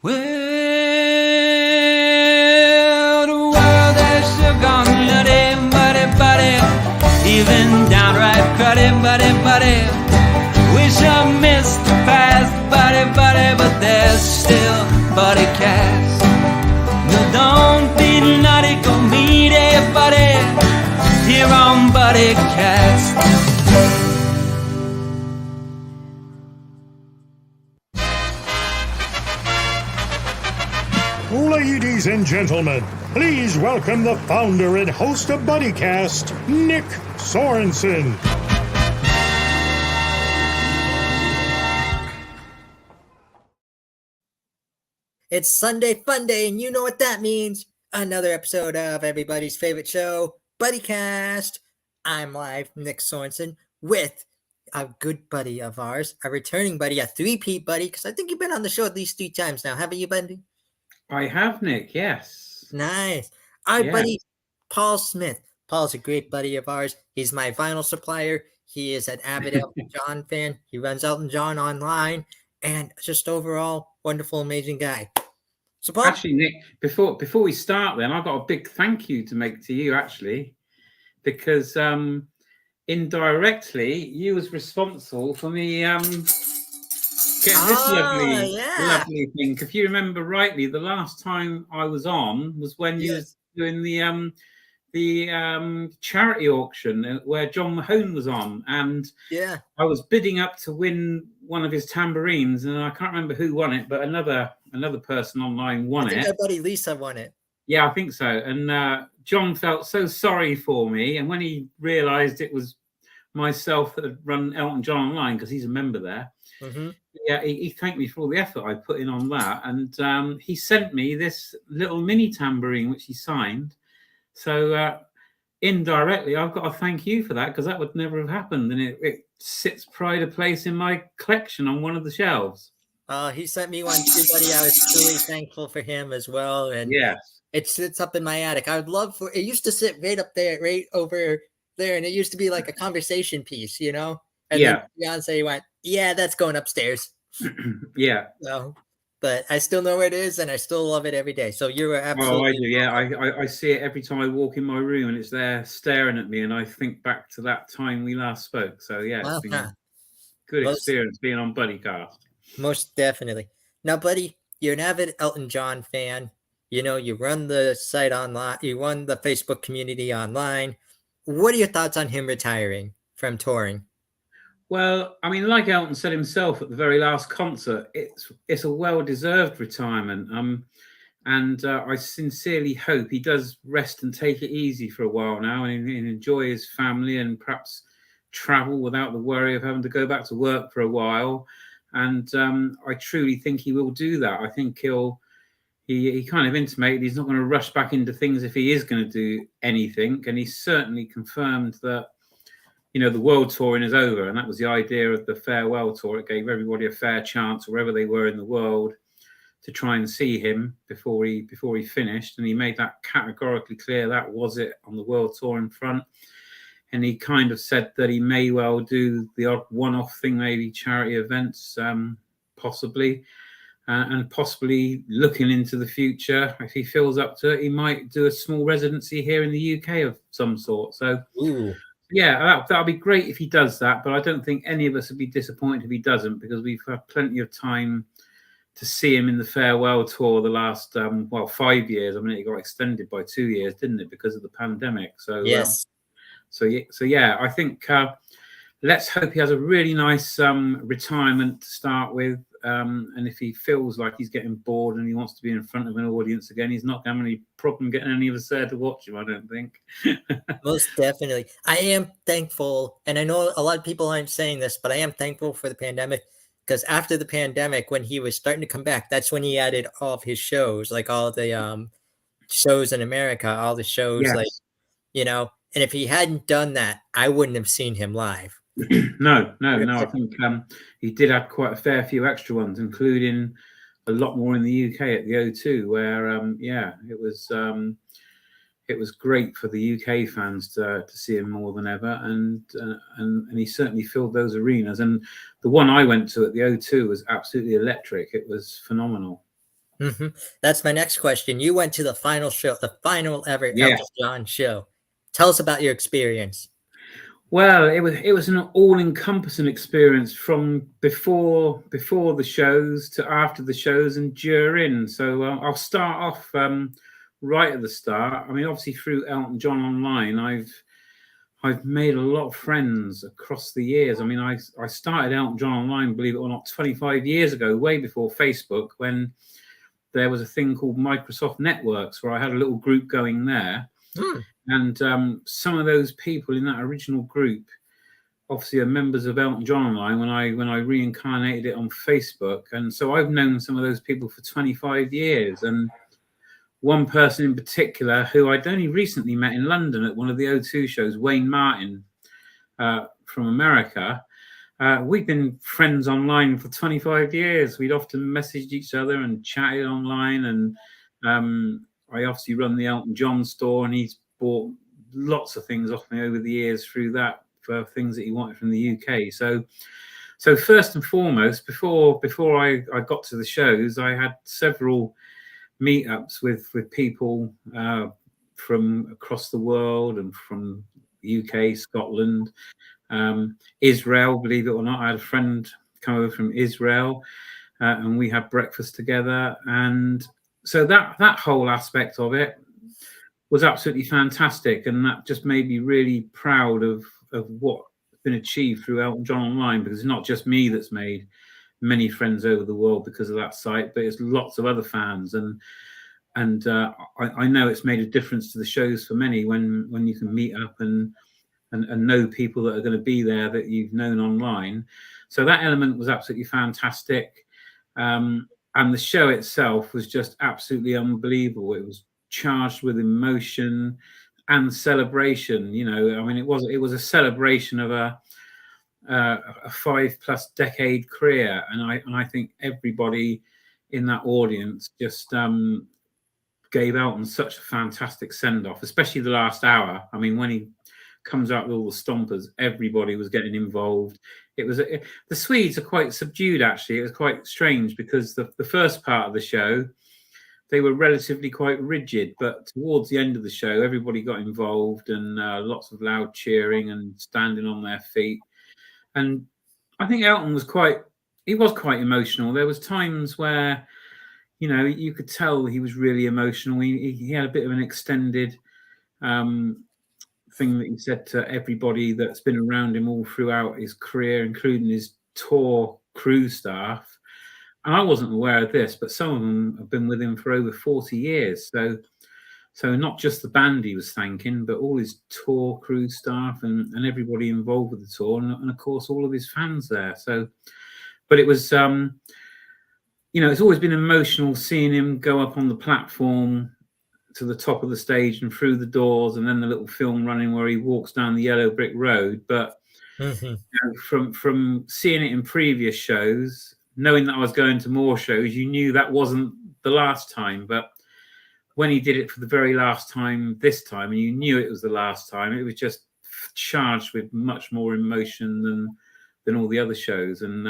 Well, the world has sure gone nutty, buddy, even downright cruddy, buddy. Wish I missed the past, buddy, but there's still Buddycast. No, don't be naughty, go meet a buddy here on Buddycast. Ladies and gentlemen, please welcome the founder and host of Buddycast, Nick Sorensen. It's Sunday Fun Day, and you know what that means. Another episode of everybody's favorite show, Buddycast. I'm live, Nick Sorensen, with a good buddy of ours, a returning buddy, a three-peat buddy, because I think you've been on the show at least 3 times now, haven't you, buddy? I have, Nick, yes. Nice. Our buddy, Paul Smith. Paul's a great buddy of ours. He's my vinyl supplier. He is an avid Elton John fan. He runs Elton John online, and just overall, wonderful, amazing guy. So, Paul, actually, Nick, before we start then, I've got a big thank you to make to you, actually, because indirectly, you was responsible for me getting this lovely thing. If you remember rightly, the last time I was on was when you was doing the charity auction where John Mahone was on, and I was bidding up to win one of his tambourines, and I can't remember who won it, but another person online won it. I think our buddy Lisa won it. Yeah, I think so. And John felt so sorry for me, and when he realised it was myself that had run Elton John online, because he's a member there, he thanked me for all the effort I put in on that, and he sent me this little mini tambourine which he signed. So indirectly, I've got to thank you for that, because that would never have happened, and it sits pride of place in my collection on one of the shelves. He sent me one too, buddy. I was truly thankful for him as well, and it sits up in my attic. I would love for it. Used to sit right up there, right over there, and it used to be like a conversation piece, you know. And then Beyonce went, "Yeah, that's going upstairs." So, but I still know where it is, and I still love it every day. So you're absolutely. Oh, I do. Yeah, I see it every time I walk in my room, and it's there staring at me, and I think back to that time we last spoke. So it's been a good experience being on Buddycast. Most definitely. Now, buddy, you're an avid Elton John fan. You know, you run the site online. You run the Facebook community online. What are your thoughts on him retiring from touring? Well, I mean, like Elton said himself at the very last concert, it's a well-deserved retirement. And I sincerely hope he does rest and take it easy for a while now, and enjoy his family, and perhaps travel without the worry of having to go back to work for a while. And I truly think he will do that. I think he kind of intimated he's not going to rush back into things if he is going to do anything. And he certainly confirmed that, you know, the world touring is over. And that was the idea of the farewell tour. It gave everybody a fair chance, wherever they were in the world, to try and see him before he finished. And he made that categorically clear. That was it on the world touring front. And he kind of said that he may well do the odd one-off thing, maybe charity events, possibly. And possibly looking into the future, if he feels up to it, he might do a small residency here in the UK of some sort. So, that'll be great if he does that. But I don't think any of us would be disappointed if he doesn't, because we've had plenty of time to see him in the farewell tour the last 5 years. I mean, it got extended by 2 years, didn't it, because of the pandemic? So I think let's hope he has a really nice retirement to start with. And if he feels like he's getting bored and he wants to be in front of an audience again, he's not going to have any problem getting any of us there to watch him, I don't think. Most definitely. I am thankful, and I know a lot of people aren't saying this, but I am thankful for the pandemic, because after the pandemic, when he was starting to come back, that's when he added all of his shows, like all the shows in America, all the shows, like, you know, and if he hadn't done that, I wouldn't have seen him live. No. I think he did have quite a fair few extra ones, including a lot more in the UK at the O2, where it was great for the UK fans to see him more than ever, and he certainly filled those arenas. And the one I went to at the O2 was absolutely electric. It was phenomenal. That's my next question. You went to the final show, the final ever Yeah. Elton John show. Tell us about your experience. Well, it was an all-encompassing experience from before the shows to after the shows and during. So I'll start off right at the start. I mean, obviously through Elton John Online, I've made a lot of friends across the years. I mean, I started Elton John Online, believe it or not, 25 years ago, way before Facebook, when there was a thing called Microsoft Networks, where I had a little group going there. And some of those people in that original group obviously are members of Elton John Online when I reincarnated it on Facebook. And so I've known some of those people for 25 years. And one person in particular who I'd only recently met in London at one of the O2 shows, Wayne Martin from America. We've been friends online for 25 years. We'd often messaged each other and chatted online. And I obviously run the Elton John store, and he's bought lots of things off me over the years through that for things that he wanted from the UK. So first and foremost, before I got to the shows, I had several meetups with people from across the world and from UK, Scotland, Israel. Believe it or not, I had a friend come over from Israel, and we had breakfast together. And so that whole aspect of it was absolutely fantastic, and that just made me really proud of what's been achieved through Elton John Online, because it's not just me that's made many friends over the world because of that site, but it's lots of other fans, and I know it's made a difference to the shows for many when you can meet up and know people that are going to be there that you've known online. So that element was absolutely fantastic, and the show itself was just absolutely unbelievable. It was charged with emotion and celebration. You know, I mean, it was a celebration of a 5+ decade career, and I think everybody in that audience just gave Elton such a fantastic send off, especially the last hour. I mean, when he comes out with all the stompers, everybody was getting involved. The Swedes are quite subdued, actually. It was quite strange because the first part of the show, they were relatively quite rigid, but towards the end of the show, everybody got involved, and lots of loud cheering and standing on their feet. And I think Elton was quite emotional. There was times where, you know, you could tell he was really emotional. He had a bit of an extended thing that he said to everybody that's been around him all throughout his career, including his tour crew staff. And I wasn't aware of this, but some of them have been with him for over 40 years. So not just the band he was thanking, but all his tour crew staff and everybody involved with the tour, and of course all of his fans there. So, but it was, you know, it's always been emotional seeing him go up on the platform to the top of the stage and through the doors, and then the little film running where he walks down the yellow brick road. But you know, from seeing it in previous shows, knowing that I was going to more shows, you knew that wasn't the last time. But when he did it for the very last time this time, and you knew it was the last time, it was just charged with much more emotion than all the other shows. And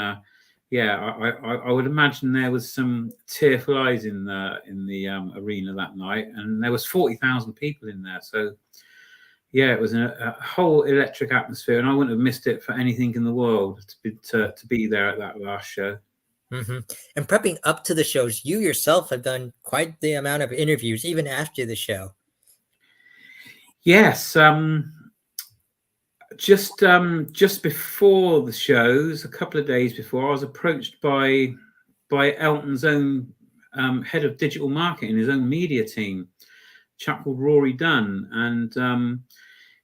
yeah, I would imagine there was some tearful eyes in the arena that night, and there was 40,000 people in there. So yeah, it was a whole electric atmosphere, and I wouldn't have missed it for anything in the world to be there at that last show. And prepping up to the shows, you yourself have done quite the amount of interviews, even after the show. Yes, just before the shows, a couple of days before, I was approached by Elton's own head of digital marketing, his own media team, a chap called Rory Dunn, and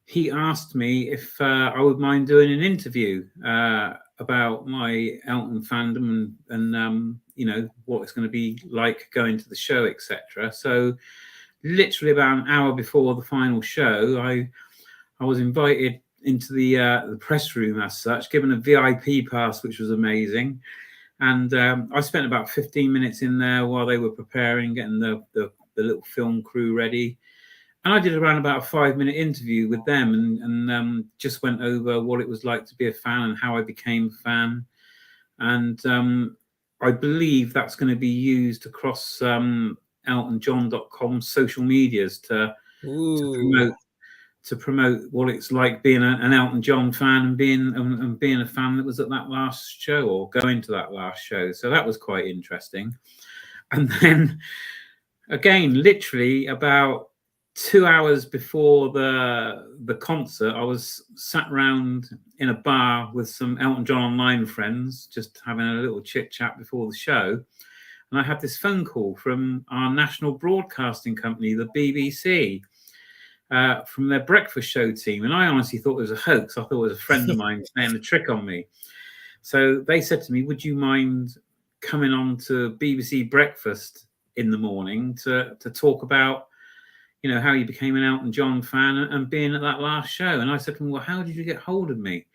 he asked me if I would mind doing an interview about my Elton fandom and you know, what it's going to be like going to the show, etc. So literally about an hour before the final show, I was invited into the press room as such, given a VIP pass, which was amazing. And I spent about 15 minutes in there while they were preparing, getting the little film crew ready. And I did around about a 5-minute interview with them, and just went over what it was like to be a fan and how I became a fan. And I believe that's going to be used across eltonjohn.com social medias to promote what it's like being an Elton John fan and being a fan that was at that last show or going to that last show. So that was quite interesting. And then again, literally about 2 hours before the concert, I was sat around in a bar with some Elton John Online friends, just having a little chit chat before the show. And I had this phone call from our national broadcasting company, the BBC, from their breakfast show team. And I honestly thought it was a hoax. I thought it was a friend of mine playing a trick on me. So they said to me, would you mind coming on to BBC Breakfast in the morning to talk about, you know, how you became an Elton John fan and being at that last show? And I said to them, well, how did you get hold of me?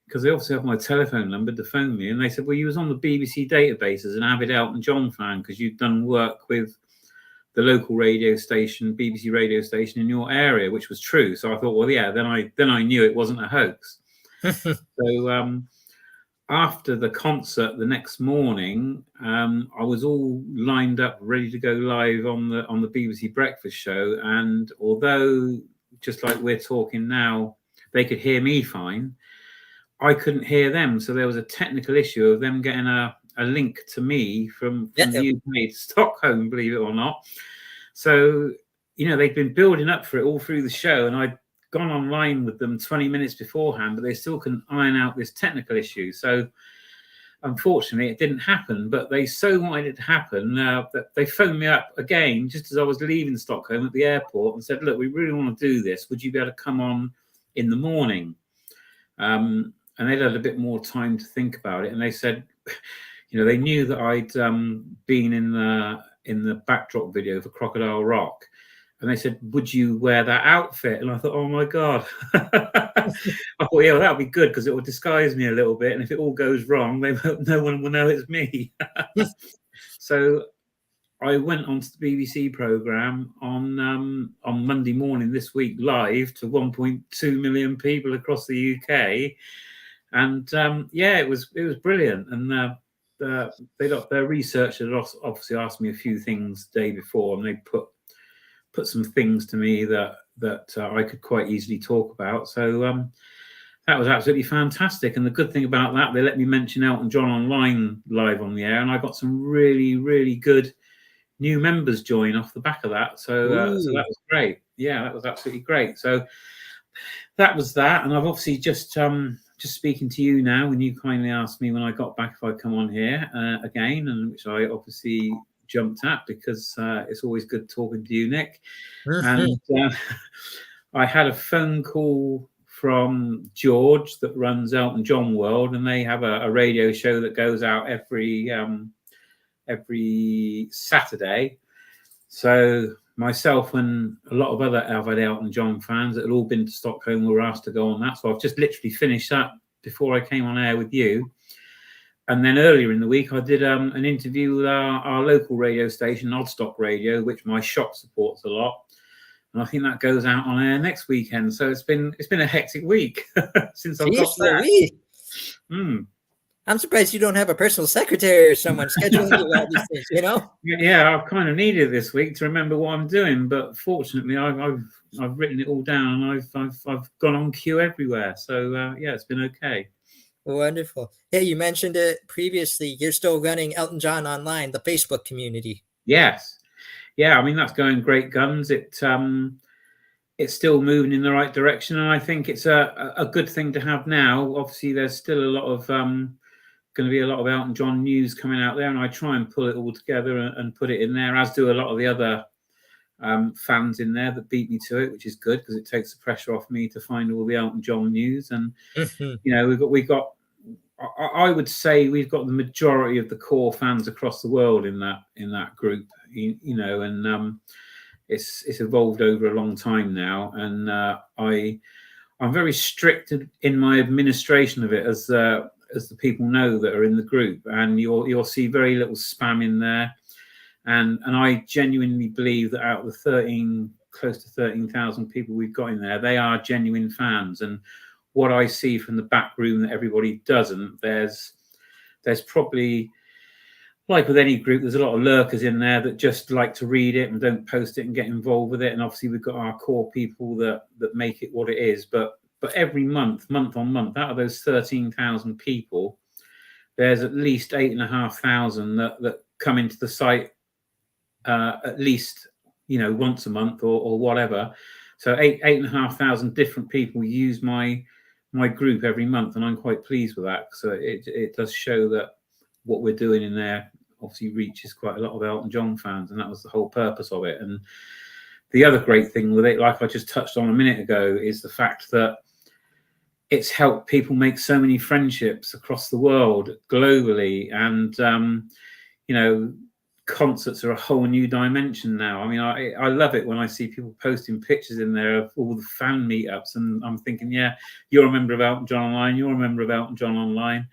Because they obviously have my telephone number to phone me. And they said, well, you was on the BBC database as an avid Elton John fan because you'd done work with the local radio station, BBC radio station in your area, which was true. So I thought, well, yeah, then I knew it wasn't a hoax. So after the concert the next morning, I was all lined up, ready to go live on the BBC Breakfast show. And although, just like we're talking now, they could hear me fine, I couldn't hear them. So there was a technical issue of them getting a link to me from the UK to Stockholm, believe it or not. So, you know, they'd been building up for it all through the show, and I'd gone online with them 20 minutes beforehand, but they still couldn't iron out this technical issue. So unfortunately it didn't happen, but they so wanted it to happen that they phoned me up again just as I was leaving Stockholm at the airport and said, look, we really want to do this. Would you be able to come on in the morning? And they'd had a bit more time to think about it. And they said, you know, they knew that I'd been in the backdrop video for Crocodile Rock. And they said, would you wear that outfit? And I thought, oh, my God. I thought, yeah, well, that would be good because it will disguise me a little bit. And if it all goes wrong, no one will know it's me. So I went onto the BBC programme on Monday morning this week live to 1.2 million people across the UK. And, yeah, it was brilliant. And their researcher had obviously asked me a few things the day before, and they put some things to me that I could quite easily talk about. So that was absolutely fantastic. And the good thing about that, they let me mention Elton John Online live on the air, and I got some really, really good new members join off the back of that. So that was great. Yeah, that was absolutely great. So that was that. And I've obviously just speaking to you now, when you kindly asked me when I got back if I'd come on here again, and which I obviously jumped at because it's always good talking to you, Nick. And I had a phone call from George that runs Elton John World, and they have a radio show that goes out every Saturday. So myself and a lot of other avid Elton John fans that had all been to Stockholm were asked to go on that. So I've just literally finished that before I came on air with you. And then earlier in the week, I did an interview with our local radio station, Oddstock Radio, which my shop supports a lot. And I think that goes out on air next weekend. So it's been a hectic week since I've got that. I'm surprised you don't have a personal secretary or someone scheduling you all these things, you know? Yeah, I've kind of needed this week to remember what I'm doing, but fortunately, I've written it all down and I've gone on cue everywhere. So yeah, it's been okay. Wonderful. Yeah, you mentioned it previously. You're still running Elton John Online, the Facebook community. Yes. Yeah, I mean, that's going great guns. It's still moving in the right direction, and I think it's a good thing to have now. Obviously, there's still a lot of going to be a lot of Elton John news coming out there, and I try and pull it all together and put it in there, as do a lot of the other fans in there that beat me to it, which is good because it takes the pressure off me to find all the Elton John news. And you know, we've got I would say we've got the majority of the core fans across the world in that group, you know, and it's evolved over a long time now, and I'm very strict in my administration of it, as the people know that are in the group, and you'll see very little spam in there, and I genuinely believe that out of the close to 13,000 people we've got in there, they are genuine fans. And what I see from the back room that everybody doesn't, there's probably like with any group, there's a lot of lurkers in there that just like to read it and don't post it and get involved with it. And obviously we've got our core people that make it what it is. But every month on month, out of those 13,000 people, there's at least 8,500 that come into the site at least, once a month or whatever. So 8,500 different people use my group every month, and I'm quite pleased with that. So it does show that what we're doing in there obviously reaches quite a lot of Elton John fans, and that was the whole purpose of it. And the other great thing with it, like I just touched on a minute ago, is the fact that it's helped people make so many friendships across the world, globally, and concerts are a whole new dimension now. I mean, I love it when I see people posting pictures in there of all the fan meetups, and I'm thinking, yeah, you're a member of Elton John Online, you're a member of Elton John Online,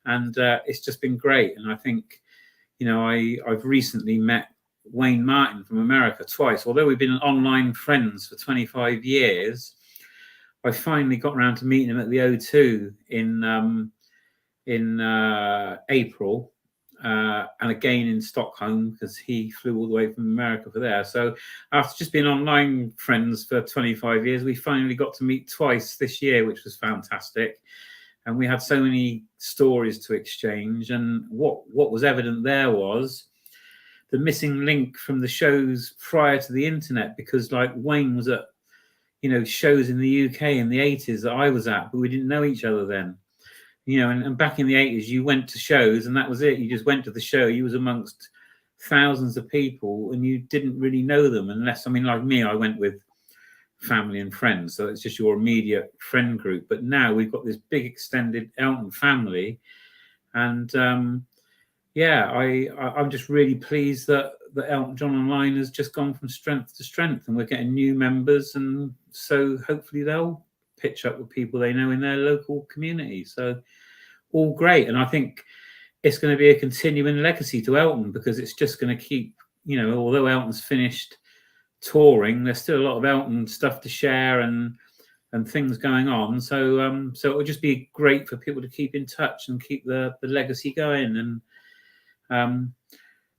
and it's just been great. And I think, I've recently met Wayne Martin from America twice. Although we've been online friends for 25 years, I finally got around to meeting him at the O2 in April. And again in Stockholm, because he flew all the way from America for there. So after just being online friends for 25 years, we finally got to meet twice this year, which was fantastic. And we had so many stories to exchange. And what was evident there was the missing link from the shows prior to the internet, because like Wayne was at, shows in the UK in the 80s that I was at, but we didn't know each other then. And back in the 80s, you went to shows and that was it. You just went to the show. You was amongst thousands of people and you didn't really know them unless, like me, I went with family and friends. So it's just your immediate friend group. But now we've got this big extended Elton family. And I'm just really pleased that Elton John Online has just gone from strength to strength, and we're getting new members. And so hopefully they'll pitch up with people they know in their local community. So all great. And I think it's going to be a continuing legacy to Elton, because it's just going to keep, although Elton's finished touring, there's still a lot of Elton stuff to share and things going on. So it would just be great for people to keep in touch and keep the legacy going. And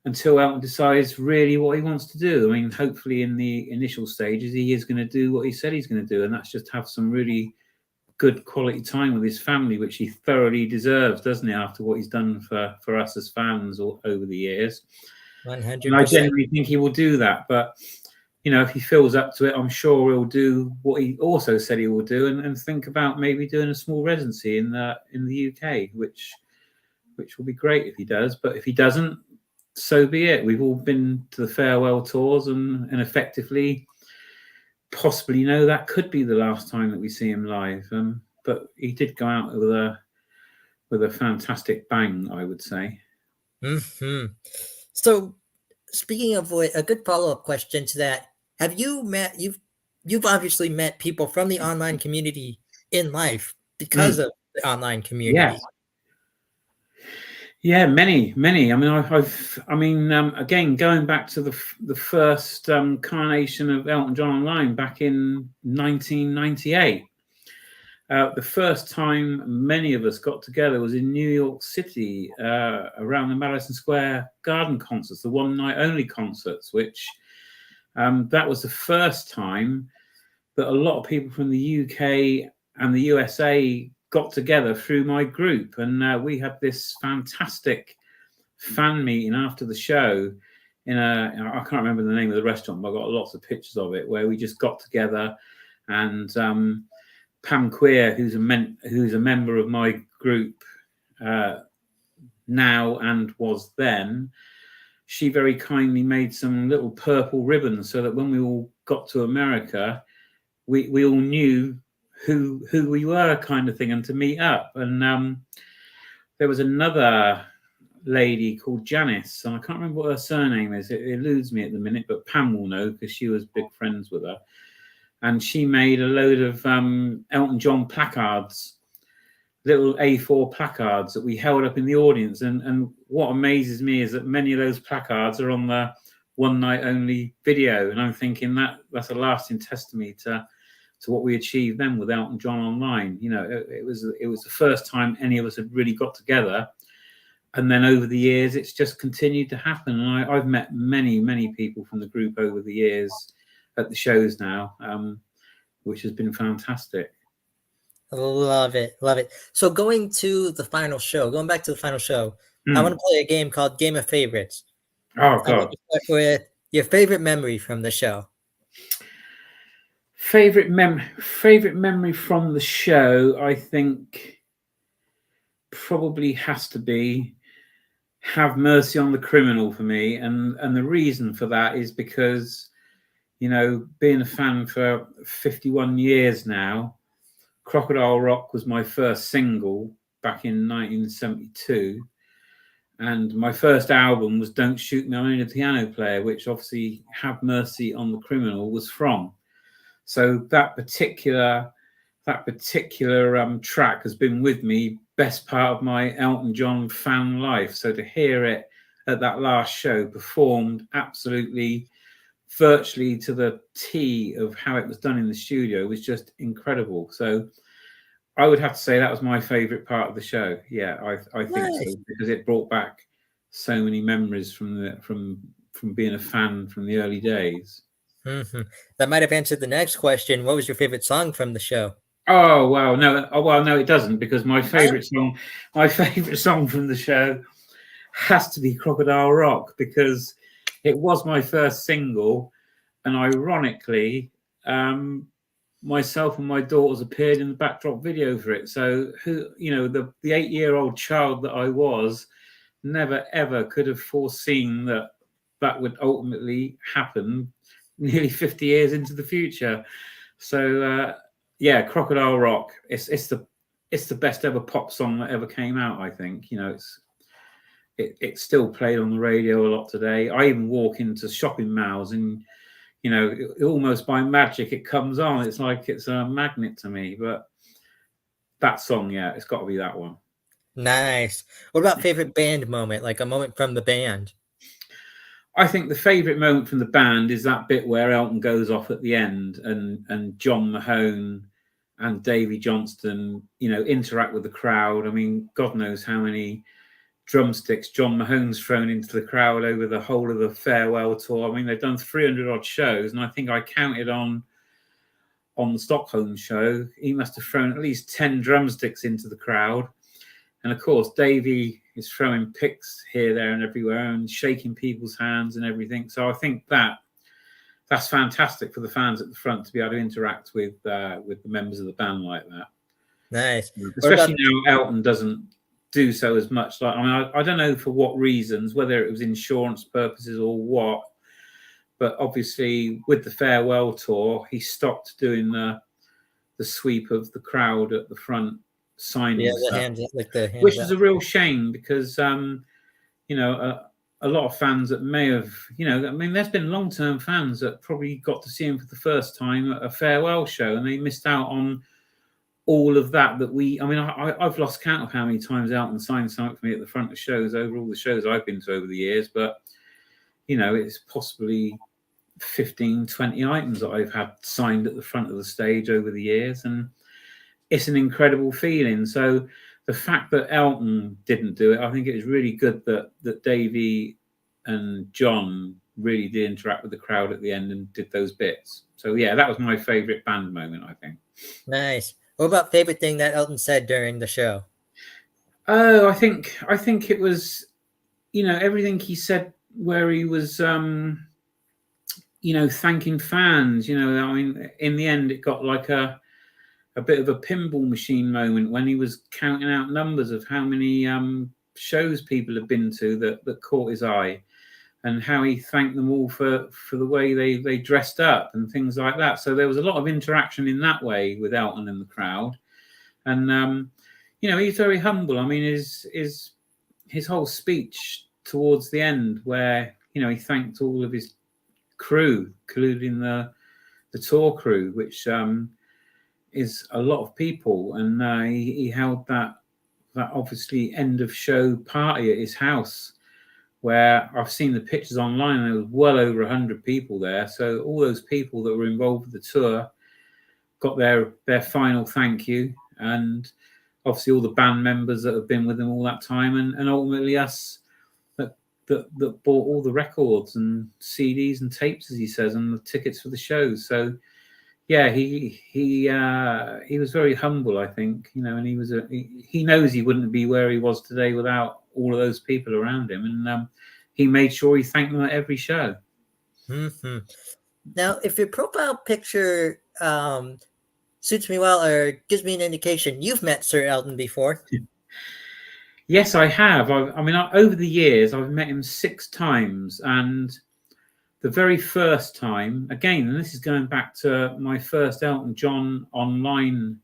until Elton decides really what he wants to do. I mean, hopefully in the initial stages, he is going to do what he said he's going to do, and that's just have some really good quality time with his family, which he thoroughly deserves, doesn't he, after what he's done for us as fans over the years. 100%. And I genuinely think he will do that. But, if he feels up to it, I'm sure he'll do what he also said he will do, and think about maybe doing a small residency in the UK, which will be great if he does. But if he doesn't, so be it. We've all been to the farewell tours, and effectively, possibly, that could be the last time that we see him live. But he did go out with a fantastic bang, I would say. Mm-hmm. So, speaking of a good follow-up question to that, have you met? You've obviously met people from the online community in life because of the online community. Yes. Yeah, many. Again, going back to the first incarnation of Elton John Online back in 1998. The first time many of us got together was in New York City around the Madison Square Garden concerts, the one night only concerts, which that was the first time that a lot of people from the UK and the USA got together through my group, and we had this fantastic fan meeting after the show I can't remember the name of the restaurant, but I got lots of pictures of it, where we just got together, and Pam Queer, who's a member of my group now and was then, she very kindly made some little purple ribbons so that when we all got to America, we all knew who we were, kind of thing, and to meet up. And there was another lady called Janice, and I can't remember what her surname is. It eludes me at the minute, but Pam will know because she was big friends with her. And she made a load of Elton John placards, little A4 placards that we held up in the audience. And what amazes me is that many of those placards are on the one night only video. And I'm thinking that's a lasting testimony to what we achieved then with Elton John Online. It was the first time any of us had really got together And then over the years, it's just continued to happen. And I've met many people from the group over the years at the shows now, which has been fantastic. Love it. So going back to the final show, I want to play a game called Game of Favorites. Oh, God. I want to start with your favorite memory from the show. Favorite memory from the show, I think, probably has to be Have Mercy on the Criminal for me. And the reason for that is because, being a fan for 51 years now, Crocodile Rock was my first single back in 1972. And my first album was Don't Shoot Me, I'm Only a Piano Player, which obviously Have Mercy on the Criminal was from. So that particular track has been with me best part of my Elton John fan life. So to hear it at that last show performed absolutely virtually to the T of how it was done in the studio was just incredible. So I would have to say that was my favorite part of the show. Yeah, I think so, because it brought back so many memories from being a fan from the early days. Mm-hmm. That might have answered the next question. What was your favorite song from the show? Oh wow, no, it doesn't, because my favorite song from the show has to be Crocodile Rock, because it was my first single, and ironically, myself and my daughters appeared in the backdrop video for it. So the 8-year-old child that I was never ever could have foreseen that would ultimately happen nearly 50 years into the future. So Crocodile Rock, it's the best ever pop song that ever came out. I think it's still played on the radio a lot today. I even walk into shopping malls and almost by magic it comes on. It's like it's a magnet to me. But that song, it's got to be that one. Nice. What about favorite band moment, like a moment from the band? I think the favorite moment from the band is that bit where Elton goes off at the end and John Mahone and Davy Johnston, interact with the crowd. I mean, God knows how many drumsticks John Mahone's thrown into the crowd over the whole of the farewell tour. I mean, they've done 300 odd shows, and I think I counted on the Stockholm show, he must have thrown at least 10 drumsticks into the crowd. And of course, Davey is throwing picks here, there, and everywhere, and shaking people's hands and everything. So I think that's fantastic for the fans at the front to be able to interact with the members of the band like that. Nice. Especially now Elton doesn't do so as much. Like, I mean, I don't know for what reasons, whether it was insurance purposes or what, but obviously with the farewell tour, he stopped doing the sweep of the crowd at the front signing stuff, which is a real shame, because a lot of fans that may have, there's been long-term fans that probably got to see him for the first time at a farewell show, and they missed out on all of that I've lost count of how many times Elton signed something for me at the front of shows over all the shows I've been to over the years, but it's possibly 15, 20 items that I've had signed at the front of the stage over the years, and it's an incredible feeling. So the fact that Elton didn't do it, I think it was really good that Davey and John really did interact with the crowd at the end and did those bits. So yeah, that was my favorite band moment, I think. Nice. What about favorite thing that Elton said during the show? Oh, I think it was, everything he said where he was, thanking fans. In the end, it got like a bit of a pinball machine moment when he was counting out numbers of how many shows people have been to that caught his eye, and how he thanked them all for the way they dressed up and things like that. So there was a lot of interaction in that way with Elton and the crowd. And, he's very humble. I mean, his whole speech towards the end where, he thanked all of his crew, including the tour crew, which is a lot of people. And he held that obviously end of show party at his house, where I've seen the pictures online, and there was well over 100 people there. So all those people that were involved with the tour got their final thank you. And obviously all the band members that have been with him all that time, and ultimately us that bought all the records and CDs and tapes, as he says, and the tickets for the shows. So yeah, he was very humble, I think, and he knows he wouldn't be where he was today without all of those people around him, and he made sure he thanked them at every show. Mm-hmm. Now, if your profile picture suits me well or gives me an indication, you've met Sir Elton before. Yes, I have. Over the years, I've met him 6 times, and the very first time, again, and this is going back to my first Elton John online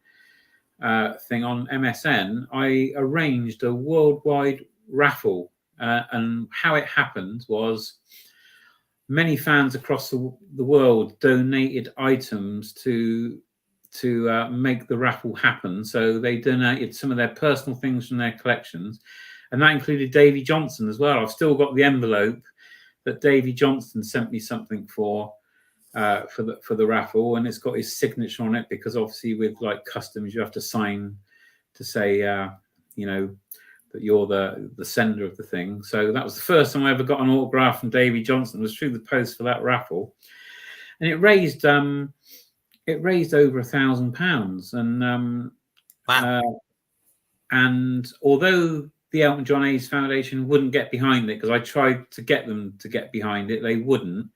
thing on MSN, I arranged a worldwide raffle, and how it happened was many fans across the world donated items to make the raffle happen. So they donated some of their personal things from their collections, and that included Davy Johnson as well. I've still got the envelope that Davy Johnson sent me something for the raffle, and it's got his signature on it, because obviously with like customs you have to sign to say that you're the sender of the thing. So that was the first time I ever got an autograph from Davy Johnson, was through the post for that raffle, and it raised over £1,000, and wow. And although the Elton John AIDS Foundation wouldn't get behind it, because I tried to get them to get behind it, they wouldn't.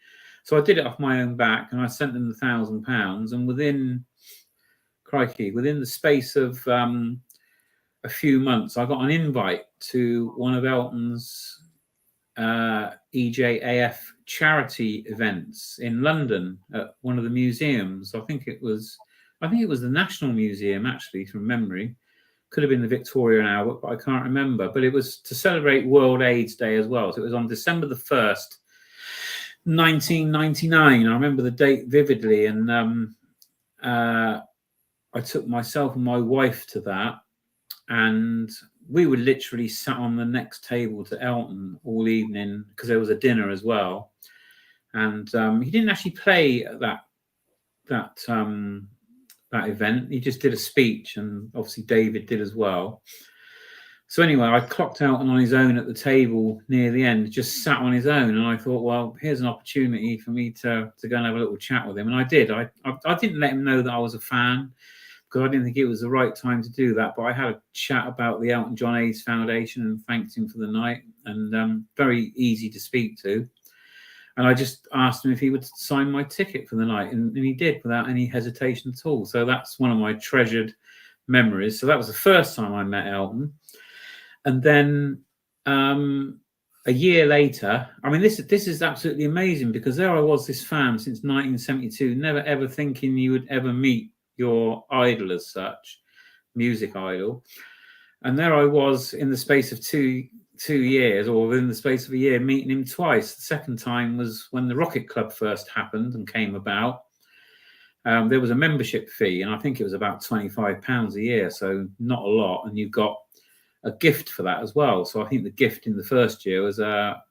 So I did it off my own back, and I sent them the £1,000. And within the space of a few months, I got an invite to one of Elton's EJAF charity events in London at one of the museums. I think it was the National Museum, actually, from memory. Could have been the Victoria and Albert, but I can't remember. But it was to celebrate World AIDS Day as well. So it was on December the 1st, 1999. I remember the date vividly, and I took myself and my wife to that, and we were literally sat on the next table to Elton all evening, because there was a dinner as well. And he didn't actually play at that event. He just did a speech, and obviously David did as well. So anyway, I clocked Elton on his own at the table near the end, just sat on his own, and I thought, well, here's an opportunity for me to go and have a little chat with him. And I did. I didn't let him know that I was a fan, because I didn't think it was the right time to do that. But I had a chat about the Elton John AIDS Foundation and thanked him for the night, and very easy to speak to. And I just asked him if he would sign my ticket for the night, and he did without any hesitation at all. So that's one of my treasured memories. So that was the first time I met Elton. And then a year later, this is absolutely amazing, because there I was, this fan since 1972, never ever thinking you would ever meet your idol as such, music idol. And there I was in the space of two years, or within the space of a year, meeting him twice. The second time was when the Rocket Club first happened and came about. There was a membership fee, and I think it was about £25 a year, so not a lot. And you got a gift for that as well. So I think the gift in the first year was a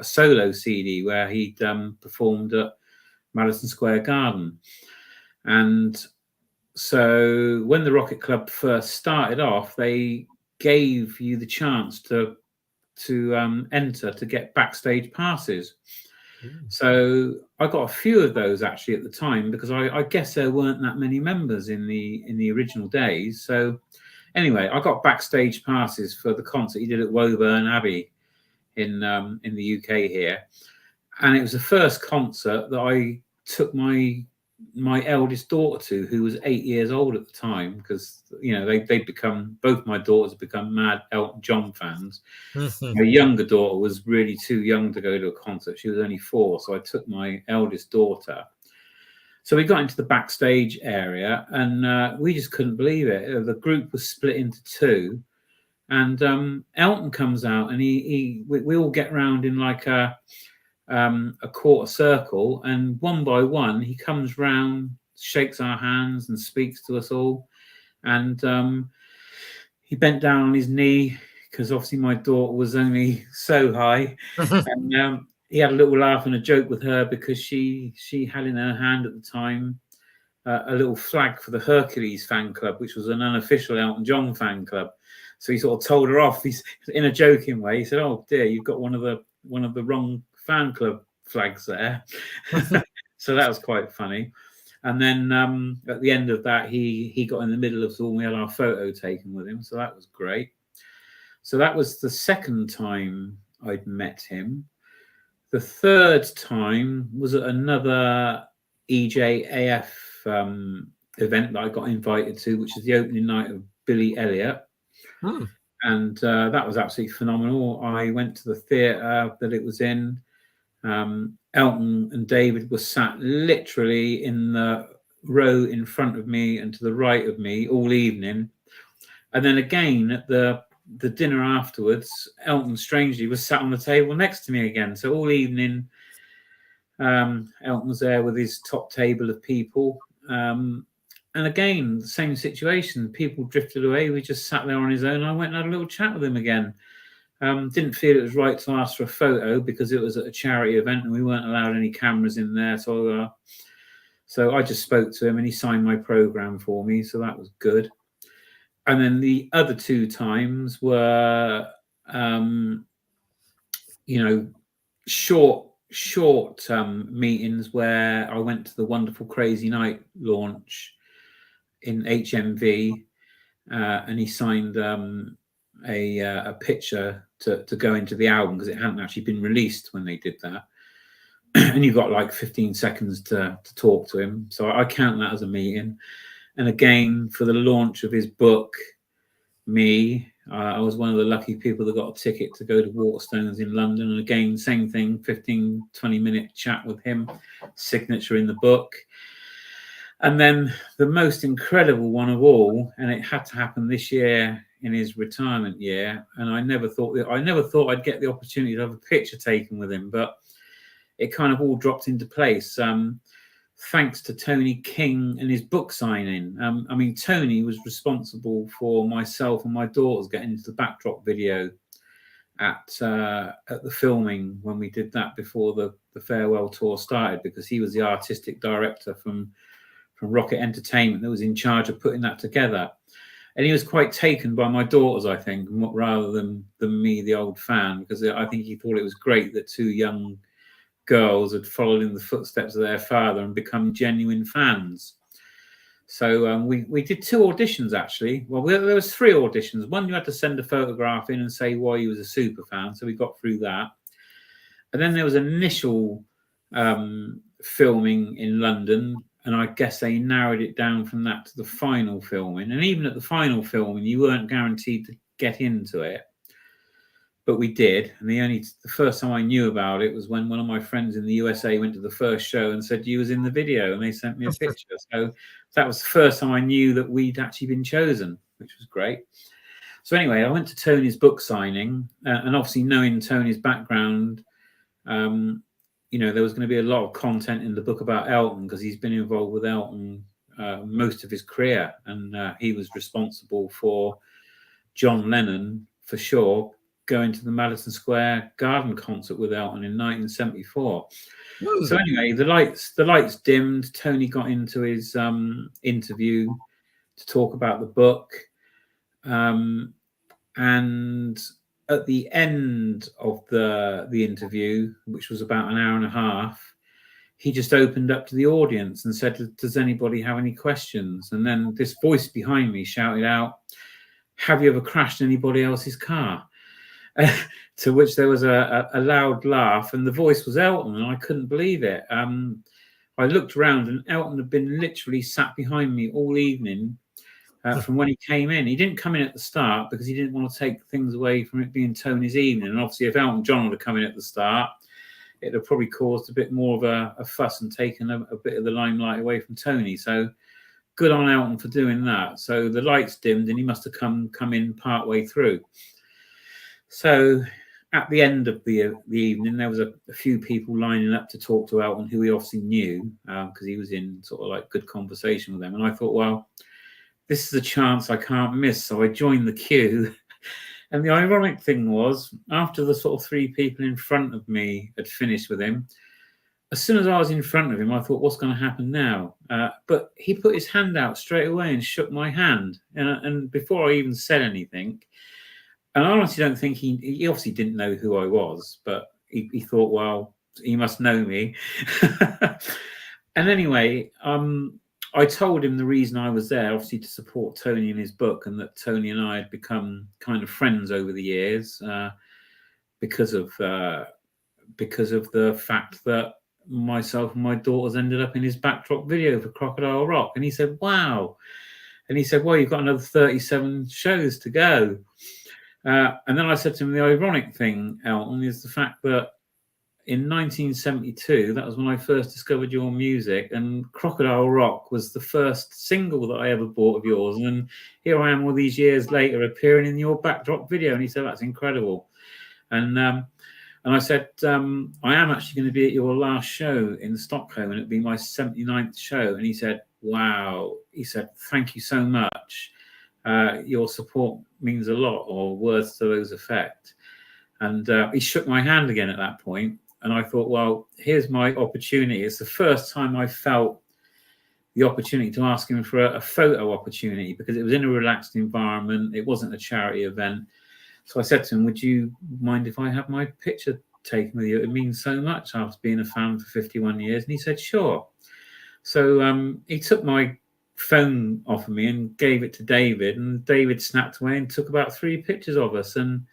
solo CD where he'd performed at Madison Square Garden. And so when the Rocket Club first started off, they gave you the chance to enter to get backstage passes. So I got a few of those actually at the time, because I guess there weren't that many members in the original days. So anyway, I got backstage passes for the concert he did at Woburn Abbey in the UK here, and it was the first concert that I took my eldest daughter to, who was 8 years old at the time, because both my daughters have become mad Elton John fans. Mm-hmm. My younger daughter was really too young to go to a concert. She was only 4, so I took my eldest daughter. So we got into the backstage area, and we just couldn't believe it. The group was split into 2, and Elton comes out, and we all get round in like a quarter circle, and one by one he comes round, shakes our hands and speaks to us all. And he bent down on his knee, because obviously my daughter was only so high. And he had a little laugh and a joke with her, because she had in her hand at the time a little flag for the Hercules fan club, which was an unofficial Elton John fan club. So he sort of told her off. He's in a joking way. He said, "Oh dear, you've got one of the wrong fan club flags there." So that was quite funny. And then at the end of that, he got in the middle of it all. We had our photo taken with him, so that was great. So that was the second time I'd met him. The third time was at another EJAF event that I got invited to, which is the opening night of Billy Elliot. And that was absolutely phenomenal. I went to the theatre that it was in. Elton and David were sat literally in the row in front of me and to the right of me all evening. And then again at the dinner afterwards, Elton strangely was sat on the table next to me again. So all evening, Elton was there with his top table of people. And again, the same situation. People drifted away. We just sat there on his own. I went and had a little chat with him again. Didn't feel it was right to ask for a photo because it was at a charity event and we weren't allowed any cameras in there. So I just spoke to him and he signed my program for me. So that was good. And then the other two times were, short meetings where I went to the Wonderful Crazy Night launch in HMV and he signed a picture to go into the album because it hadn't actually been released when they did that. And you got like 15 seconds to talk to him. So I count that as a meeting. And again, for the launch of his book, I was one of the lucky people that got a ticket to go to Waterstones in London. And again, same thing, 15, 20-minute chat with him, signature in the book. And then the most incredible one of all, and it had to happen this year in his retirement year, and I never thought I'd get the opportunity to have a picture taken with him, but it kind of all dropped into place. Thanks to Tony King and his book signing. Tony was responsible for myself and my daughters getting into the backdrop video at the filming when we did that before the farewell tour started, because he was the artistic director from Rocket Entertainment that was in charge of putting that together. And he was quite taken by my daughters, I think, rather than me, the old fan, because I think he thought it was great that two young girls had followed in the footsteps of their father and become genuine fans. So we did two auditions, actually. Well, there was three auditions. One, you had to send a photograph in and say why you was a super fan. So we got through that. And then there was initial filming in London. And I guess they narrowed it down from that to the final filming. And even at the final filming, you weren't guaranteed to get into it. But we did. And the first time I knew about it was when one of my friends in the USA went to the first show and said, "You was in the video." And they sent me a picture. So that was the first time I knew that we'd actually been chosen, which was great. So anyway, I went to Tony's book signing. And obviously knowing Tony's background, there was going to be a lot of content in the book about Elton because he's been involved with Elton most of his career. And he was responsible for John Lennon, for sure, going to the Madison Square Garden concert with Elton in 1974. Ooh. So anyway, the lights dimmed. Tony got into his interview to talk about the book. And at the end of the interview, which was about an hour and a half, he just opened up to the audience and said, "Does anybody have any questions?" And then this voice behind me shouted out, "Have you ever crashed anybody else's car?" To which there was a loud laugh, and the voice was Elton, and I couldn't believe it. I looked around, and Elton had been literally sat behind me all evening from when he came in. He didn't come in at the start because he didn't want to take things away from it being Tony's evening. And obviously, if Elton John would have come in at the start, it would have probably caused a bit more of a fuss and taken a bit of the limelight away from Tony. So good on Elton for doing that. So the lights dimmed, and he must have come in part way through. So at the end of the evening, there was a few people lining up to talk to Elton, who he obviously knew because he was in sort of like good conversation with them. And I thought, well, this is a chance I can't miss. So I joined the queue. And the ironic thing was, after the sort of three people in front of me had finished with him, as soon as I was in front of him, I thought, what's going to happen now? But he put his hand out straight away and shook my hand. And before I even said anything, and I honestly don't think he obviously didn't know who I was, but he thought, well, he must know me. And anyway, I told him the reason I was there, obviously to support Tony in his book, and that Tony and I had become kind of friends over the years because of the fact that myself and my daughters ended up in his backdrop video for Crocodile Rock. And he said, wow. And he said, well, you've got another 37 shows to go. And then I said to him, the ironic thing, Elton, is the fact that in 1972, that was when I first discovered your music, and Crocodile Rock was the first single that I ever bought of yours. And here I am all these years later appearing in your backdrop video. And he said, that's incredible. And I said, I am actually going to be at your last show in Stockholm, and it'll be my 79th show. And he said, wow. He said, thank you so much. Your support means a lot, or words to those effect. And he shook my hand again at that point. And I thought, well, here's my opportunity. It's the first time I felt the opportunity to ask him for a photo opportunity, because it was in a relaxed environment. It wasn't a charity event. So I said to him, would you mind if I have my picture taken with you? It means so much after being a fan for 51 years. And he said, sure. So he took my phone off of me and gave it to David. And David snapped away and took about 3 pictures of us. And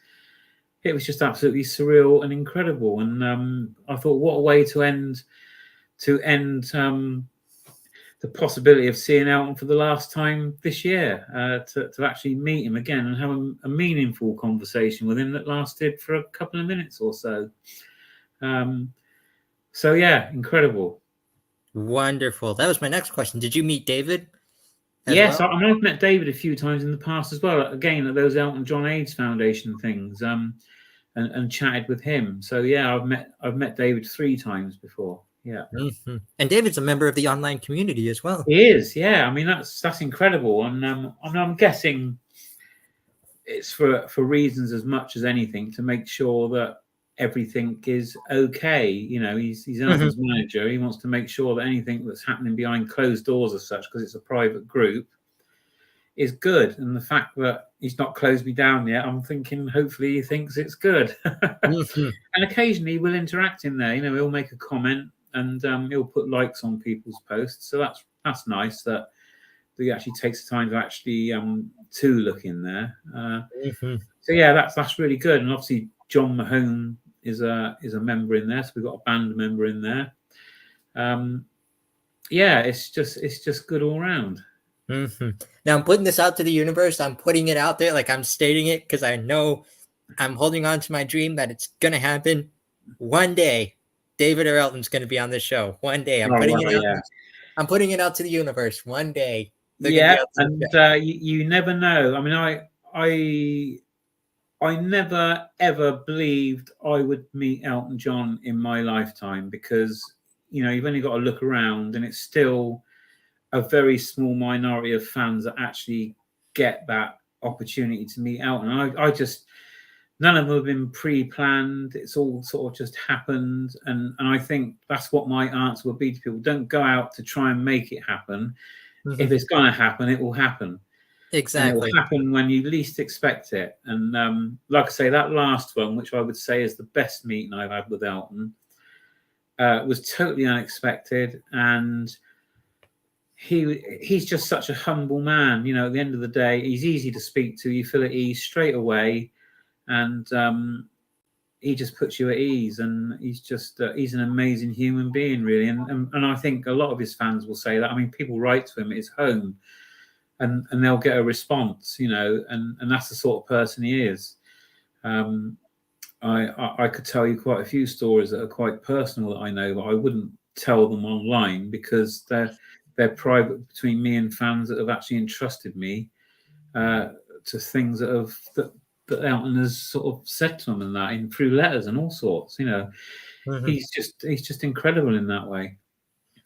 it was just absolutely surreal and incredible. And I thought, what a way to end the possibility of seeing Elton for the last time this year, to actually meet him again and have a meaningful conversation with him that lasted for a couple of minutes or so. So yeah, incredible. Wonderful. That was my next question. Did you meet David? Yes, well? I've met David a few times in the past as well. Again, at those Elton John AIDS Foundation things, and chatted with him. So yeah, I've met David 3 times before. Yeah. Mm-hmm. And David's a member of the online community as well. He is, yeah. I mean, that's incredible. And I'm guessing it's for reasons as much as anything to make sure that everything is okay. You know, he's Elton's manager. He wants to make sure that anything that's happening behind closed doors as such, because it's a private group, is good. And the fact that he's not closed me down yet, I'm thinking hopefully he thinks it's good. And occasionally we'll interact in there. You know, he'll make a comment, and he'll put likes on people's posts. So that's nice that he actually takes the time to actually to look in there. So yeah, that's really good. And obviously John Mahone is a member in there. So we've got a band member in there. Yeah, it's just good all around. Now I'm putting this out to the universe. I'm putting it out there, like I'm stating it, because I know I'm holding on to my dream that it's going to happen one day. David or Elton's going to be on this show one day. I'm putting it out to the universe one day. Yeah, and you never know. I mean, I never ever believed I would meet Elton John in my lifetime, because you know, you've only got to look around, and it's still a very small minority of fans that actually get that opportunity to meet Elton. I just, none of them have been pre-planned. It's all sort of just happened. And I think that's what my answer would be to people. Don't go out to try and make it happen. If it's going to happen, it will happen. Exactly. And it will happen when you least expect it. And like I say, that last one, which I would say is the best meeting I've had with Elton, was totally unexpected. And he's just such a humble man. You know, at the end of the day, he's easy to speak to. You feel at ease straight away. And he just puts you at ease, and he's just he's an amazing human being, really. And I think a lot of his fans will say that. I mean, people write to him at his home, and they'll get a response, you know, and that's the sort of person he is. I could tell you quite a few stories that are quite personal that I know, but I wouldn't tell them online, because they're private between me and fans that have actually entrusted me to things that Elton has sort of said to them, and that in through letters and all sorts. You know, he's just incredible in that way.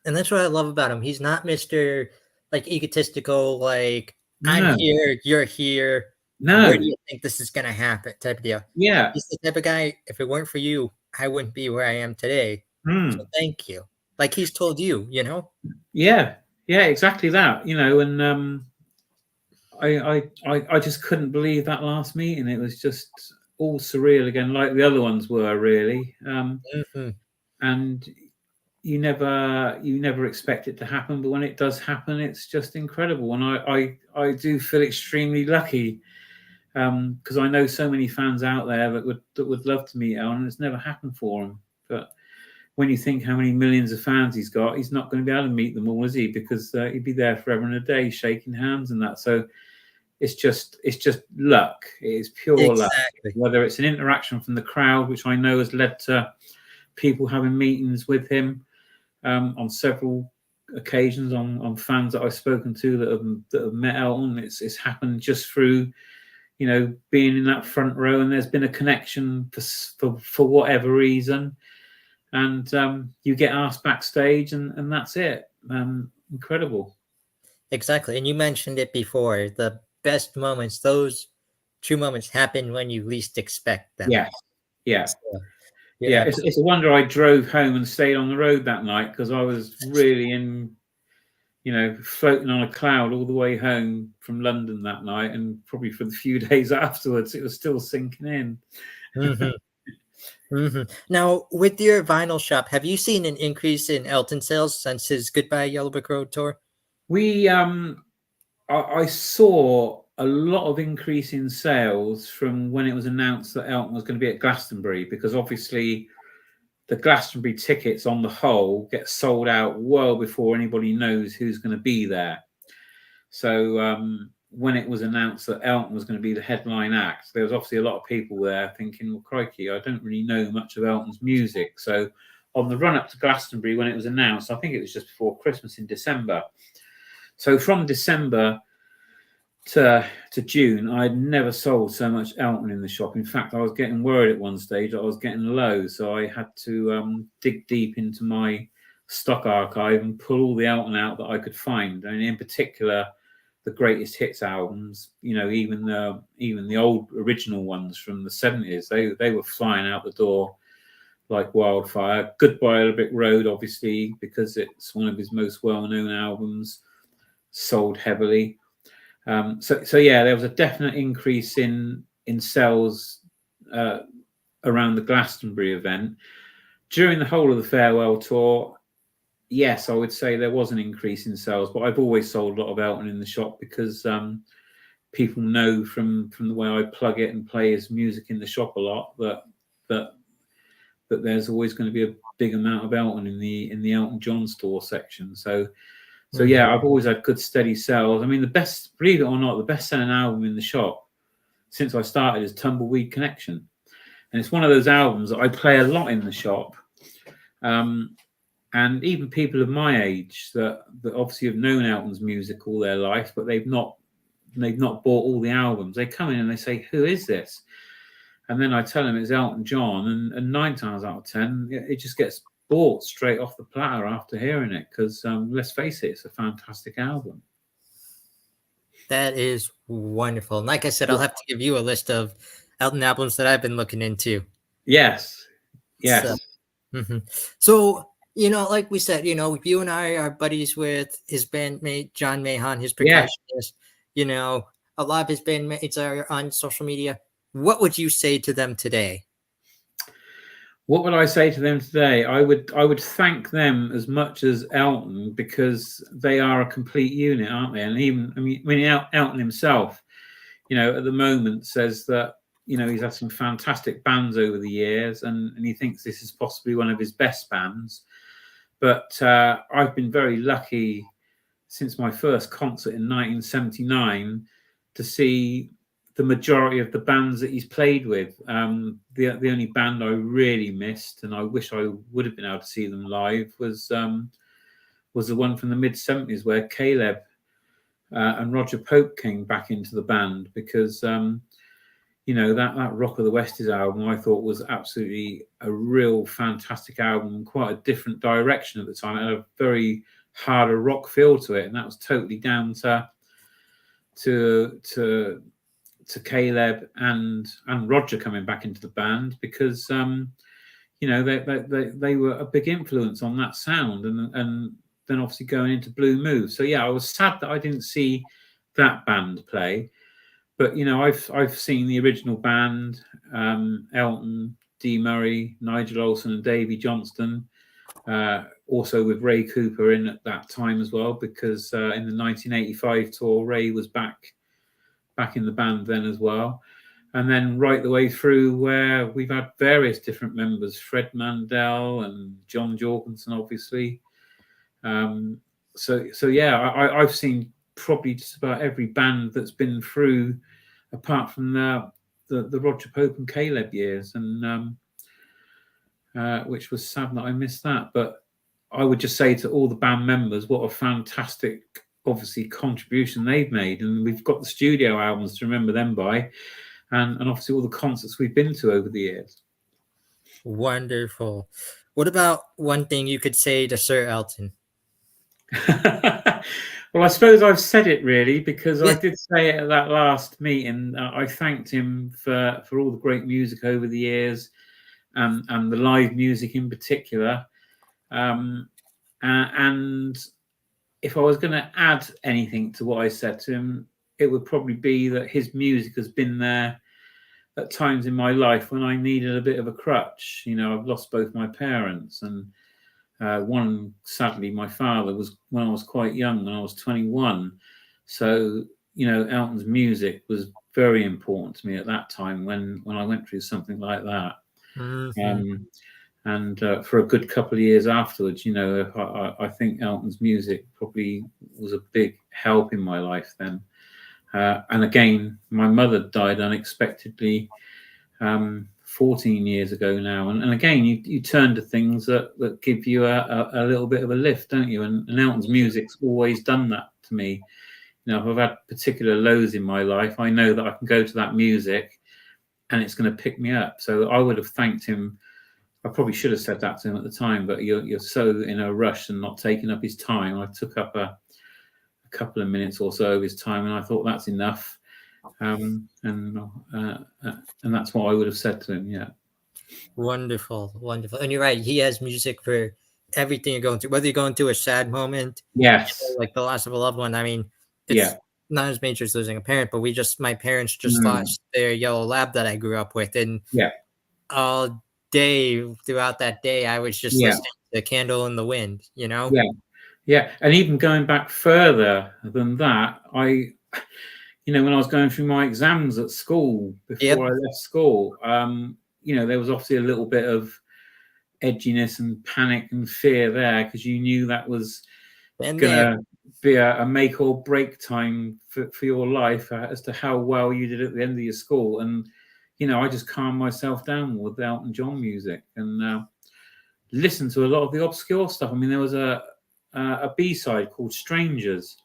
And that's what I love about him. He's not Mr. like egotistical, like I'm here, you're here. No, where do you think this is gonna happen? Type of deal. Yeah, He's the type of guy. If it weren't for you, I wouldn't be where I am today. So thank you. Like he's told you, you know? Yeah, exactly that. You know, and I just couldn't believe that last meeting. It was just all surreal again, like the other ones were, really. And you never expect it to happen, but when it does happen, it's just incredible. And I do feel extremely lucky, because I know so many fans out there that would love to meet Elton. It's never happened for him. But when you think how many millions of fans he's got, he's not going to be able to meet them all, is he? Because he'd be there forever and a day shaking hands and that. So it's just luck. It is pure luck. Whether it's an interaction from the crowd, which I know has led to people having meetings with him on several occasions, on fans that I've spoken to that have met Elton. It's happened just through, you know, being in that front row, and there's been a connection for whatever reason, and you get asked backstage, and that's it. Incredible. Exactly. And you mentioned it before, the best moments, those true moments happen when you least expect them. Yeah. It's a wonder I drove home and stayed on the road that night, because I was really in, you know, floating on a cloud all the way home from London that night, and probably for the few days afterwards, it was still sinking in. Now, with your vinyl shop, have you seen an increase in Elton sales since his Goodbye Yellow Brick Road tour? I saw a lot of increase in sales from when it was announced that Elton was going to be at Glastonbury, because obviously the Glastonbury tickets on the whole get sold out well before anybody knows who's going to be there. So when it was announced that Elton was going to be the headline act, there was obviously a lot of people there thinking, well, crikey, I don't really know much of Elton's music. So on the run up to Glastonbury, when it was announced, I think it was just before Christmas in December. So from December to June, I had never sold so much Elton in the shop. In fact, I was getting worried at one stage that I was getting low, so I had to dig deep into my stock archive and pull all the Elton out that I could find, and in particular the greatest hits albums. You know, even the old original ones from the 70s, they were flying out the door like wildfire. Goodbye Yellow Brick Road, obviously, because it's one of his most well-known albums, sold heavily. So yeah, there was a definite increase in sales around the Glastonbury event. During the whole of the farewell tour, yes, I would say there was an increase in sales, but I've always sold a lot of Elton in the shop, because people know from the way I plug it and play his music in the shop a lot that there's always going to be a big amount of Elton in the Elton John store section. So yeah, I've always had good steady sales. I mean, believe it or not, the best-selling album in the shop since I started is Tumbleweed Connection, and it's one of those albums that I play a lot in the shop. And even people of my age that obviously have known Elton's music all their life, but they've not bought all the albums. They come in and they say, "Who is this?" And then I tell them it's Elton John, and 9 times out of 10, it just gets bought straight off the platter after hearing it, because let's face it, it's a fantastic album. That is wonderful. And like I said, I'll have to give you a list of Elton albums that I've been looking into. Yes. So, you know, like we said, you know, you and I are buddies with his bandmate John Mahon, his percussionist. You know, a lot of his bandmates are on social media. What would you say to them today? What would I say to them today? I would thank them as much as Elton, because they are a complete unit, aren't they? And even, I mean, Elton himself, you know, at the moment says that, you know, he's had some fantastic bands over the years, and he thinks this is possibly one of his best bands. But I've been very lucky since my first concert in 1979 to see the majority of the bands that he's played with. The only band I really missed, and I wish I would have been able to see them live, was the one from the mid-70s where Caleb and Roger Pope came back into the band, because you know, that Rock of the Westies album I thought was absolutely a real fantastic album, quite a different direction at the time. It had a very harder rock feel to it, and that was totally down to Caleb and Roger coming back into the band, because you they were a big influence on that sound, and then obviously going into Blue Move. So yeah, I was sad that I didn't see that band play, but I've seen the original band, Elton, Dee Murray, Nigel Olsson, and Davy Johnston. Also with Ray Cooper in at that time as well, because in the 1985 tour, Ray was back in the band then as well. And then right the way through, where we've had various different members, Fred Mandel and John Jorgensen, obviously. So yeah, I've seen probably just about every band that's been through, apart from the Roger Pope and Caleb years, and which was sad that I missed that. But I would just say to all the band members, what a fantastic, obviously, contribution they've made. And we've got the studio albums to remember them by, and obviously all the concerts we've been to over the years. Wonderful. What about one thing you could say to Sir Elton? Well, I suppose I've said it really, because I did say it at that last meeting. I thanked him for all the great music over the years, and the live music in particular. And if I was going to add anything to what I said to him, it would probably be that his music has been there at times in my life when I needed a bit of a crutch. I've lost both my parents, and one, sadly, my father, was when I was quite young, when I was 21. So, Elton's music was very important to me at that time when I went through something like that. Mm-hmm. And for a good couple of years afterwards, I think Elton's music probably was a big help in my life then. And again, my mother died unexpectedly 14 years ago now. And again, you turn to things that give you a little bit of a lift, don't you? And Elton's music's always done that to me. If I've had particular lows in my life, I know that I can go to that music and it's going to pick me up. So I would have thanked him. I probably should have said that to him at the time, but you're so in a rush and not taking up his time. I took up a couple of minutes or so of his time, and I thought that's enough. And that's what I would have said to him. Yeah. Wonderful. And you're right. He has music for everything you're going through, whether you're going through a sad moment, yes, like the loss of a loved one. I mean, it's not as major as losing a parent, but my parents just lost their yellow lab that I grew up with, and all day throughout that day, I was just listening to Candle in the Wind. Yeah, and even going back further than that, when I was going through my exams at school before I left school, there was obviously a little bit of edginess and panic and fear there, because you knew that was going to be a make or break time for your life as to how well you did at the end of your school. And I just calmed myself down with Elton John music and listened to a lot of the obscure stuff. I mean, there was a B-side called Strangers,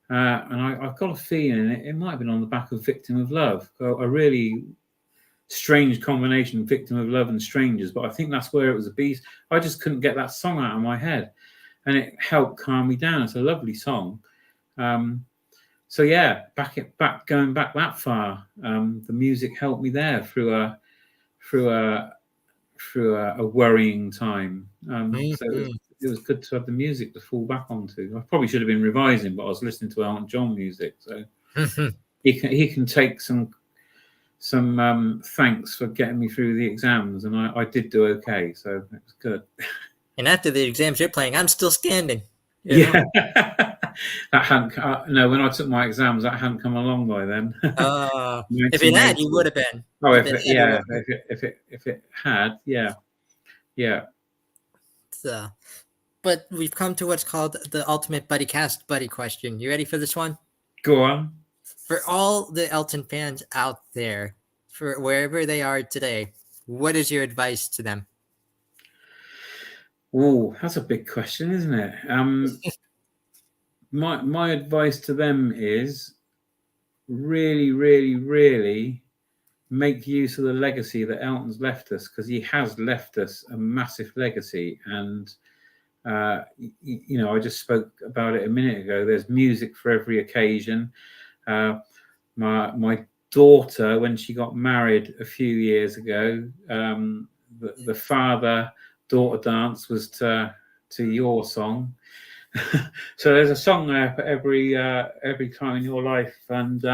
and I've got a feeling it might have been on the back of Victim of Love, a really strange combination, Victim of Love and Strangers, but I think that's where it was a B. I just couldn't get that song out of my head, and it helped calm me down. It's a lovely song. So yeah, going back that far, the music helped me there through a worrying time. So it was good to have the music to fall back onto. I probably should have been revising, but I was listening to Elton John music, so he can take some thanks for getting me through the exams, and I did do okay, so it was good. And after the exams you're playing, I'm Still Standing. Yeah. That hadn't when I took my exams, that hadn't come along by then. If it had, you would have been. Oh, if it had, yeah. But we've come to what's called the ultimate Buddycast buddy question. You ready for this one? Go on. For all the Elton fans out there, for wherever they are today, what is your advice to them? Oh, that's a big question, isn't it? My advice to them is really, really, really make use of the legacy that Elton's left us, because he has left us a massive legacy. And I just spoke about it a minute ago. There's music for every occasion. My daughter, when she got married a few years ago, the father-daughter dance was to your song. So there's a song there for every time in your life, and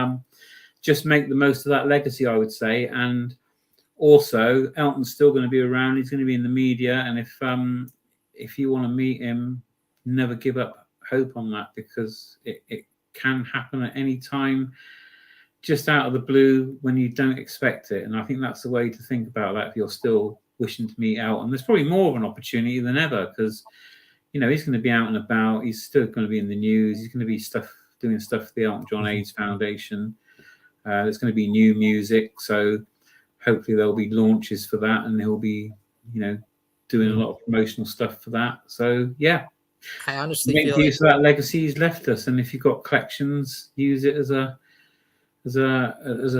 just make the most of that legacy, I would say. And also, Elton's still going to be around. He's going to be in the media, and if you want to meet him, never give up hope on that, because it can happen at any time, just out of the blue when you don't expect it. And I think that's the way to think about that if you're still wishing to meet Elton. There's probably more of an opportunity than ever, because he's going to be out and about. He's still going to be in the news. He's going to be doing stuff for the Elton John AIDS Foundation. There's going to be new music, so hopefully there'll be launches for that, and he'll be, doing a lot of promotional stuff for that. So yeah, I honestly make feel use of that legacy he's left us, and if you've got collections, use it as a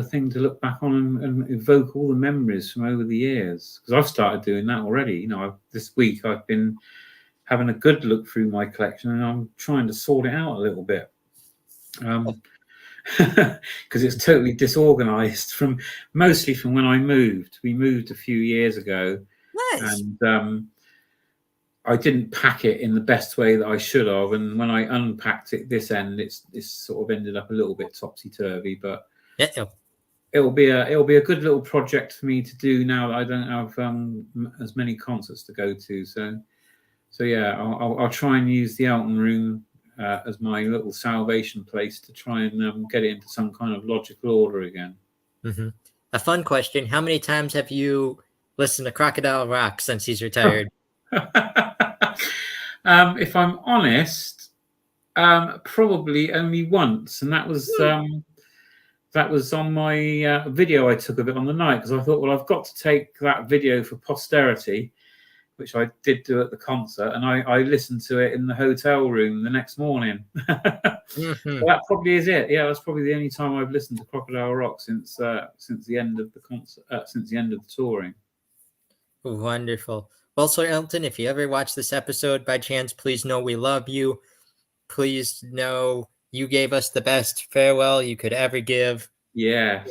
thing to look back on and evoke all the memories from over the years. Because I've started doing that already. This week I've been having a good look through my collection, and I'm trying to sort it out a little bit. Because it's totally disorganized mostly from when I moved. We moved a few years ago. Nice. And I didn't pack it in the best way that I should have, and when I unpacked it this end, it's sort of ended up a little bit topsy-turvy. But it'll be a good little project for me to do now that I don't have as many concerts to go to. So yeah, I'll try and use the Elton Room as my little salvation place to try and get it into some kind of logical order again. Mm-hmm. A fun question: how many times have you listened to Crocodile Rock since he's retired? If I'm honest, probably only once, and that was on my video I took of it on the night, because I thought, well, I've got to take that video for posterity, which I did do at the concert, and I listened to it in the hotel room the next morning. Mm-hmm. So that probably is it. Yeah, that's probably the only time I've listened to Crocodile Rock since the end of the concert, since the end of the touring. Wonderful. Well, Sir Elton, if you ever watch this episode by chance, please know we love you. Please know you gave us the best farewell you could ever give. Yeah.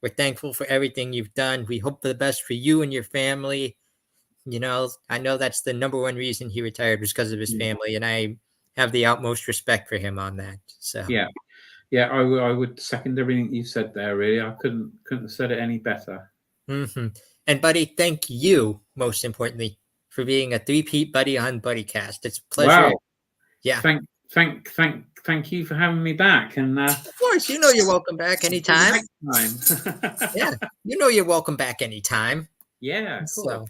We're thankful for everything you've done. We hope the best for you and your family. I know that's the number one reason he retired was because of his family, and I have the utmost respect for him on that. So yeah, I would second everything you said there. Really, I couldn't have said it any better. Mm-hmm. And Buddy, thank you most importantly for being a three-peat buddy on Buddycast. It's a pleasure. Wow. Yeah. Thank you for having me back. And of course, you're welcome back anytime. Yeah, you're welcome back anytime. Yeah. Cool.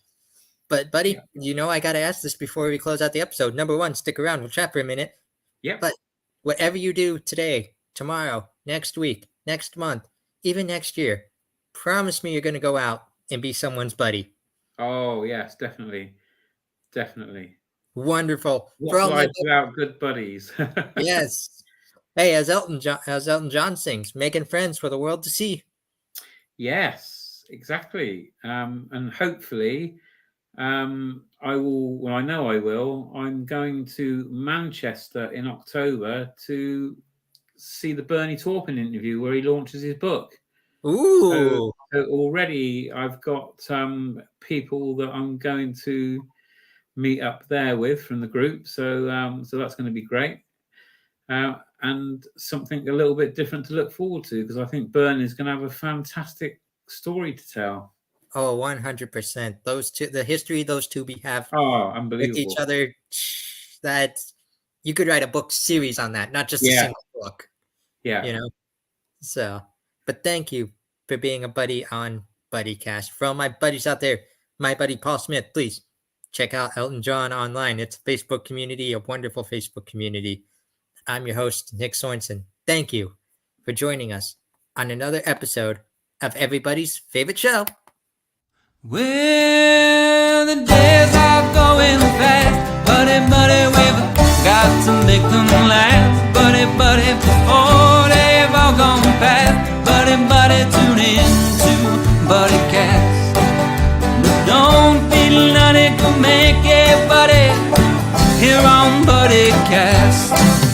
But Buddy, I got to ask this before we close out the episode. Number one, stick around. We'll chat for a minute. Yeah. But whatever you do today, tomorrow, next week, next month, even next year, promise me you're going to go out and be someone's buddy. Oh, yes, definitely. Wonderful. What's life without good buddies? Yes. Hey, as Elton John sings, making friends for the world to see. Yes, exactly. And hopefully, I will. Well, I know I will. I'm going to Manchester in October to see the Bernie Taupin interview where he launches his book. Ooh! So already I've got people that I'm going to meet up there with from the group. So that's going to be great. And something a little bit different to look forward to, because I think Bernie is going to have a fantastic story to tell. Oh, 100%. Those two, the history those two have unbelievable. with each other, that you could write a book series on that, not just a single book. Yeah. So, but thank you for being a buddy on Buddycast. For all my buddies out there, my buddy Paul Smith, please check out Elton John online. It's a Facebook community, a wonderful Facebook community. I'm your host, Nick Sorensen. Thank you for joining us on another episode of everybody's favorite show. Well, the days are going fast, buddy, we've got to make them last, buddy, before they've all gone past, buddy, tune in to Buddycast. But don't feel none, it can make it, buddy, here on Buddycast.